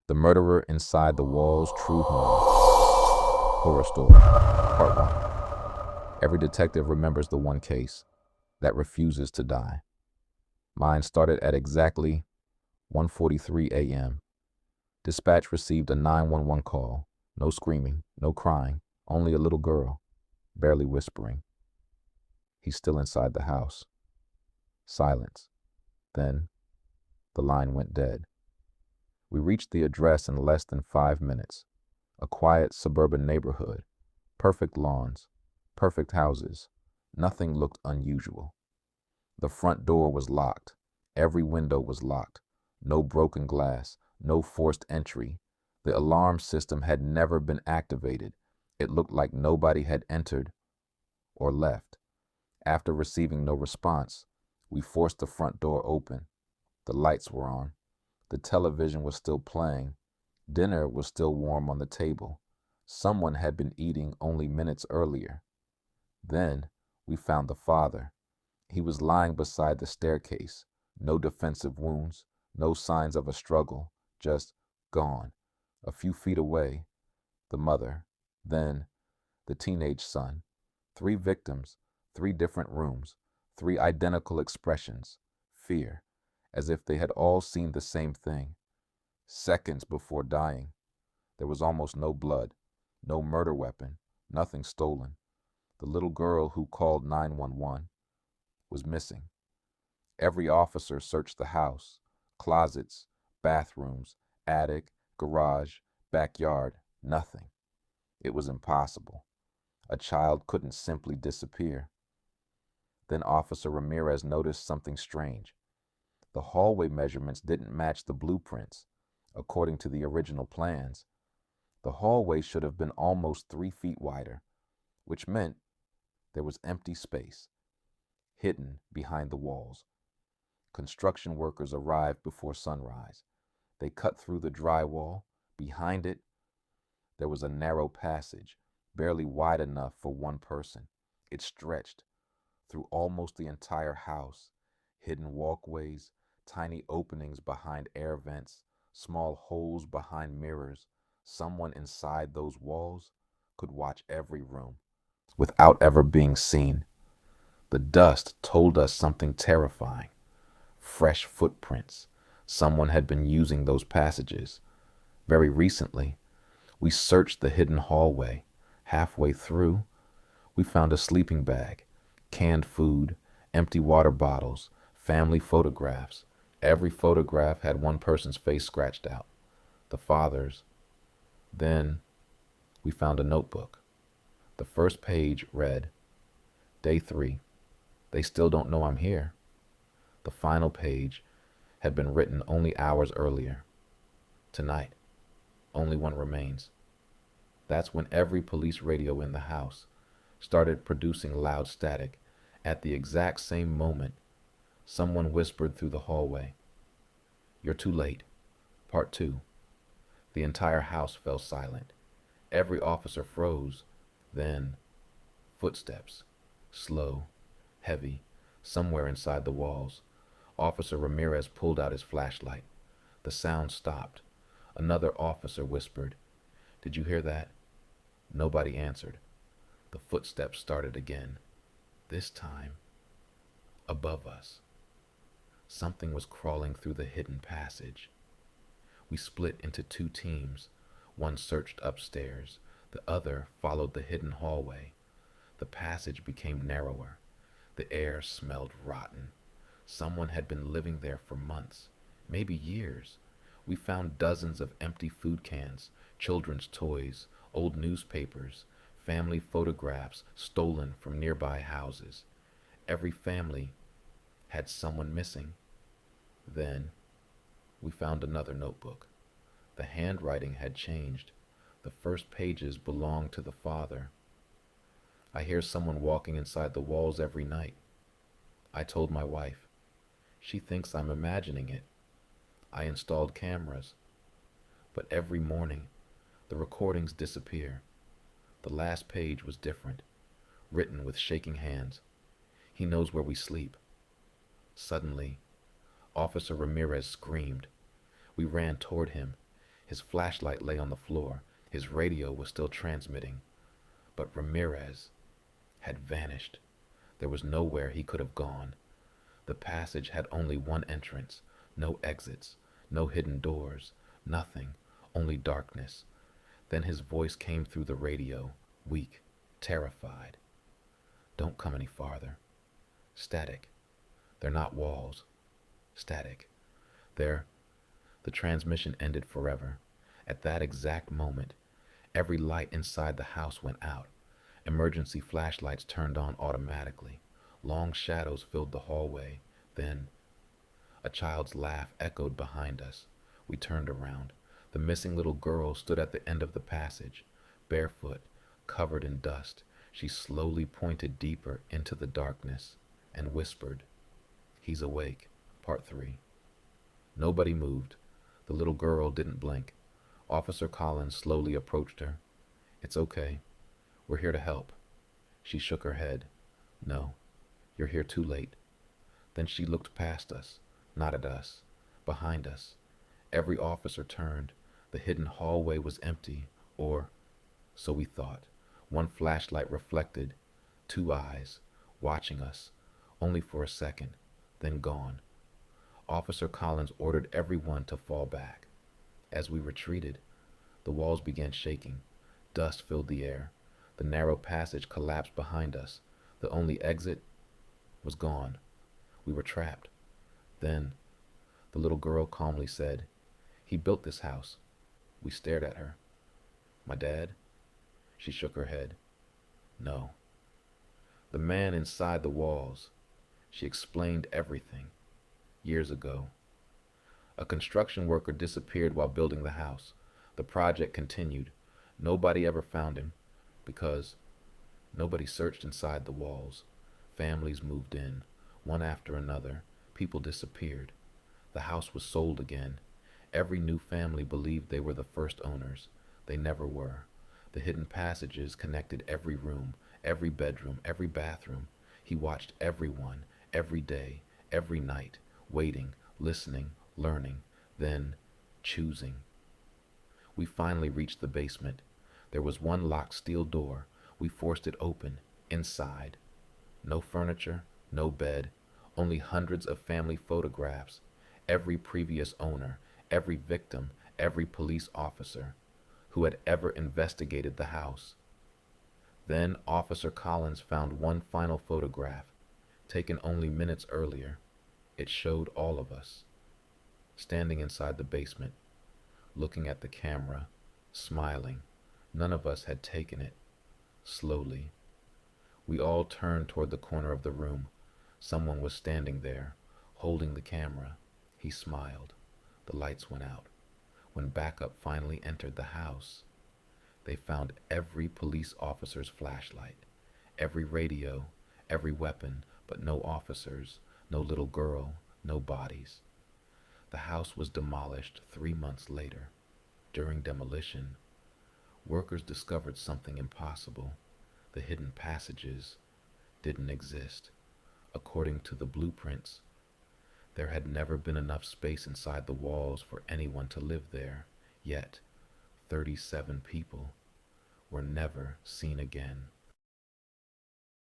The Murderer Inside the Walls True Home Horror Story, Part 1. Every detective remembers the one case that refuses to die. Mine started at exactly 1:43 a.m. Dispatch received a 911 call. No screaming, no crying, only a little girl, barely whispering. He's still inside the house. Silence. Then the line went dead. We reached the address in less than 5 minutes. A quiet suburban neighborhood. Perfect lawns. Perfect houses. Nothing looked unusual. The front door was locked. Every window was locked. No broken glass. No forced entry. The alarm system had never been activated. It looked like nobody had entered or left. After receiving no response, we forced the front door open. The lights were on. The television was still playing. Dinner was still warm on the table. Someone had been eating only minutes earlier. Then we found the father. He was lying beside the staircase. No defensive wounds, no signs of a struggle, just gone. A few feet away, the mother, then the teenage son. 3 victims, 3 different rooms, 3 identical expressions. Fear, as if they had all seen the same thing. Seconds before dying, there was almost no blood, no murder weapon, nothing stolen. The little girl who called 911 was missing. Every officer searched the house, closets, bathrooms, attic, garage, backyard, nothing. It was impossible. A child couldn't simply disappear. Then Officer Ramirez noticed something strange. The hallway measurements didn't match the blueprints. According to the original plans, the hallway should have been almost 3 feet wider, which meant there was empty space, hidden behind the walls. Construction workers arrived before sunrise. They cut through the drywall. Behind it, there was a narrow passage, barely wide enough for one person. It stretched through almost the entire house, hidden walkways, tiny openings behind air vents, small holes behind mirrors. Someone inside those walls could watch every room without ever being seen. The dust told us something terrifying. Fresh footprints. Someone had been using those passages. Very recently, we searched the hidden hallway. Halfway through, we found a sleeping bag, canned food, empty water bottles, family photographs. Every photograph had one person's face scratched out, the father's. Then we found a notebook. The first page read, "Day 3. They still don't know I'm here." The final page had been written only hours earlier. "Tonight, only one remains." That's when every police radio in the house started producing loud static. At the exact same moment, someone whispered through the hallway, "You're too late. Part 2. The entire house fell silent. Every officer froze. Then, footsteps, slow, heavy, somewhere inside the walls. Officer Ramirez pulled out his flashlight. The sound stopped. Another officer whispered, "Did you hear that?" Nobody answered. The footsteps started again. This time, above us. Something was crawling through the hidden passage. We split into 2 teams. One searched upstairs. The other followed the hidden hallway. The passage became narrower. The air smelled rotten. Someone had been living there for months, maybe years. We found dozens of empty food cans, children's toys, old newspapers, family photographs stolen from nearby houses. Every family had someone missing. Then we found another notebook. The handwriting had changed. The first pages belonged to the father. "I hear someone walking inside the walls every night." I told my wife. She thinks I'm imagining it. I installed cameras. But every morning, the recordings disappear. The last page was different, written with shaking hands. "He knows where we sleep." Suddenly, Officer Ramirez screamed. We ran toward him. His flashlight lay on the floor. His radio was still transmitting. But Ramirez had vanished. There was nowhere he could have gone. The passage had only one entrance, no exits, no hidden doors, nothing, only darkness. Then his voice came through the radio, weak, terrified. Don't come any farther. Static. They're not walls. Static. There. The transmission ended forever. At that exact moment, every light inside the house went out. Emergency flashlights turned on automatically. Long shadows filled the hallway. Then, a child's laugh echoed behind us. We turned around. The missing little girl stood at the end of the passage, barefoot, covered in dust. She slowly pointed deeper into the darkness and whispered, "He's awake." Part 3. Nobody moved. The little girl didn't blink. Officer Collins slowly approached her. "It's okay. We're here to help." She shook her head. "No, you're here too late." Then she looked past us, not at us, behind us. Every officer turned. The hidden hallway was empty, or so we thought. One flashlight reflected, 2 eyes, watching us, only for a second, then gone. Officer Collins ordered everyone to fall back. As we retreated, the walls began shaking. Dust filled the air. The narrow passage collapsed behind us. The only exit was gone. We were trapped. Then, the little girl calmly said, "He built this house." We stared at her. "My dad?" She shook her head. "No. The man inside the walls." She explained everything. Years ago, a construction worker disappeared while building the house. The project continued. Nobody ever found him because nobody searched inside the walls. Families moved in, one after another. People disappeared. The house was sold again. Every new family believed they were the first owners. They never were. The hidden passages connected every room, every bedroom, every bathroom. He watched everyone, every day, every night, waiting, listening, learning, then choosing. We finally reached the basement. There was one locked steel door. We forced it open. Inside, no furniture, no bed, only hundreds of family photographs. Every previous owner, every victim, every police officer who had ever investigated the house. Then Officer Collins found one final photograph, taken only minutes earlier. It showed all of us, standing inside the basement, looking at the camera, smiling. None of us had taken it. Slowly, we all turned toward the corner of the room. Someone was standing there, holding the camera. He smiled. The lights went out. When backup finally entered the house, they found every police officer's flashlight, every radio, every weapon, but no officers, no little girl, no bodies. The house was demolished 3 months later. During demolition, workers discovered something impossible. The hidden passages didn't exist. According to the blueprints, there had never been enough space inside the walls for anyone to live there. Yet, 37 people were never seen again.